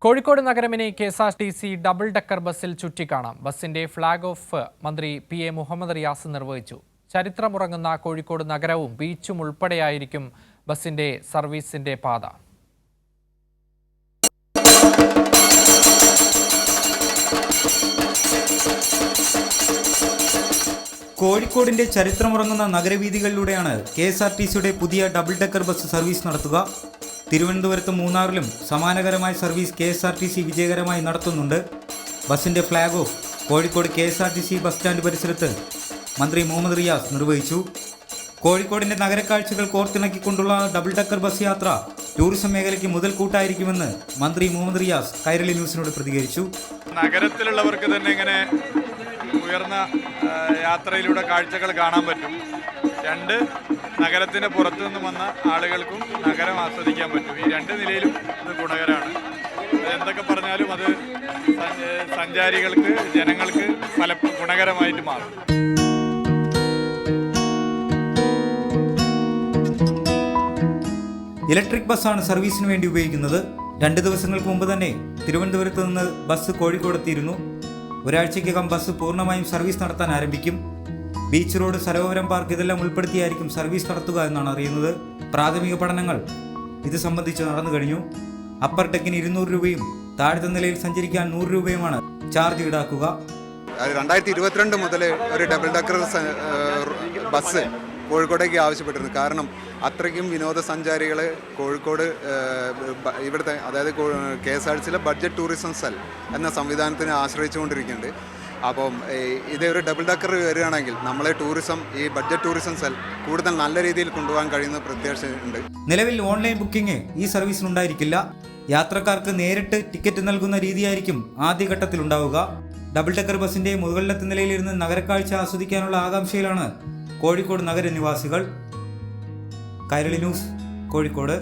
Kozhikode നഗരമിനെ KSRTC double decker ബസ്സിൽ ചുറ്റിക്കാണാം. ബസിന്റെ flag off മന്ത്രി പി.എ. മുഹമ്മദ് റിയാസ് നിർവഹിച്ചു. ചരിത്രമുറങ്ങുന്ന കോഴിക്കോട് നഗരവും ബീച്ചും ഉൾപ്പെടെയായിരിക്കും ബസിന്റെ സർവീസിന്റെ പാത. കോഴിക്കോടിന്റെ ചരിത്രമുറങ്ങുന്ന നഗരവീഥികളിലൂടെയാണ് കെ.എസ്.ആർ.ടി.സിയുടെ പുതിയ ഡബിൾ ഡെക്കർ ബസ് സർവീസ് നടത്തുക. തിരുവനന്തപുരത്തും മൂന്നാറിലും സമാനകരമായ സർവീസ് കെ.എസ്.ആർ.ടി.സി വിജയകരമായി നടത്തുന്നുണ്ട്. ബസിന്റെ flag off Kozhikode KSRTC bus stand പരിസരത്ത് മന്ത്രി മുഹമ്മദ് റിയാസ് നിർവഹിച്ചു. കോഴിക്കോടിന്റെ നഗരക്കാഴ്ചകൾ കോർത്തിണക്കിക്കൊണ്ടുള്ള ഡബിൾ ഡെക്കർ ബസ് യാത്ര ടൂറിസം മേഖലയ്ക്ക് മുതൽക്കൂട്ടായിരിക്കുമെന്ന് മന്ത്രി മുഹമ്മദ് റിയാസ് കൈരളി ന്യൂസിനോട് പ്രതികരിച്ചു. നഗരത്തിലുള്ളവർക്ക് തന്നെ ഇങ്ങനെ ഉയർന്ന യാത്രയിലൂടെ കാഴ്ചകൾ കാണാൻ പറ്റും. രണ്ട്, നഗരത്തിന് പുറത്തു നിന്നും വന്ന ആളുകൾക്കും നഗരം ആസ്വദിക്കാൻ പറ്റും. ഈ രണ്ട് നിലയിലും ഇത് ഗുണകരമാണ്. എന്തൊക്കെ പറഞ്ഞാലും അത് സഞ്ചാരികൾക്ക്, ജനങ്ങൾക്ക് ഗുണകരമായിട്ട് മാറും. ഇലക്ട്രിക് ബസ്സാണ് സർവീസിന് വേണ്ടി ഉപയോഗിക്കുന്നത്. 2 ദിവസങ്ങൾക്ക് മുമ്പ് തന്നെ തിരുവനന്തപുരത്ത് നിന്ന് ബസ് കോഴിക്കോടെത്തിയിരുന്നു. ഒരാഴ്ചയ്ക്കകം ബസ് പൂർണ്ണമായും സർവീസ് നടത്താൻ ആരംഭിക്കും. ബീച്ച് റോഡ്, സരോവരം പാർക്ക് ഇതെല്ലാം ഉൾപ്പെടുത്തിയായിരിക്കും സർവീസ് നടത്തുക എന്നാണ് അറിയുന്നത്. പ്രാഥമിക പഠനങ്ങൾ ഇത് സംബന്ധിച്ച് നടന്നു കഴിഞ്ഞു. അപ്പർ ഡെക്കിന് 200 രൂപയും താഴത്തെ നിലയിൽ സഞ്ചരിക്കാൻ 100 രൂപയുമാണ് ചാർജ് ഈടാക്കുക. 2022 മുതൽ ഒരു ഡബിൾ ഡെക്കർ ബസ് കോഴിക്കോടേക്ക് ആവശ്യപ്പെട്ടിരുന്നു. കാരണം അത്രയ്ക്കും വിനോദസഞ്ചാരികൾ കോഴിക്കോട് ഇവിടുത്തെ, അതായത് കെ.എസ്.ആർ.ടി.സിയിലെ ബഡ്ജറ്റ് ടൂറിസം സെൽ എന്ന സംവിധാനത്തിനെ ആശ്രയിച്ചുകൊണ്ടിരിക്കുന്നുണ്ട്. അപ്പം ഇതൊരു ഡബിൾ ഡെക്കർ വരികയാണെങ്കിൽ നമ്മളെ ടൂറിസം, ഈ ബഡ്ജറ്റ് ടൂറിസം സെൽ കൂടുതൽ നല്ല രീതിയിൽ കൊണ്ടുപോകാൻ കഴിയുന്ന പ്രത്യാശയുണ്ട്. നിലവിൽ ഓൺലൈൻ ബുക്കിംഗ് ഈ സർവീസിനുണ്ടായിരിക്കില്ല. യാത്രക്കാർക്ക് നേരിട്ട് ടിക്കറ്റ് നൽകുന്ന രീതിയായിരിക്കും ആദ്യഘട്ടത്തിൽ ഉണ്ടാവുക. ഡബിൾ ഡെക്കർ ബസിന്റെ മുകളിലത്തെ നിലയിലിരുന്ന് നഗരക്കാഴ്ച ആസ്വദിക്കാനുള്ള ആകാംക്ഷയിലാണ് കോഴിക്കോട് നഗരനിവാസികൾ. കൈരളി ന്യൂസ്, കോഴിക്കോട്.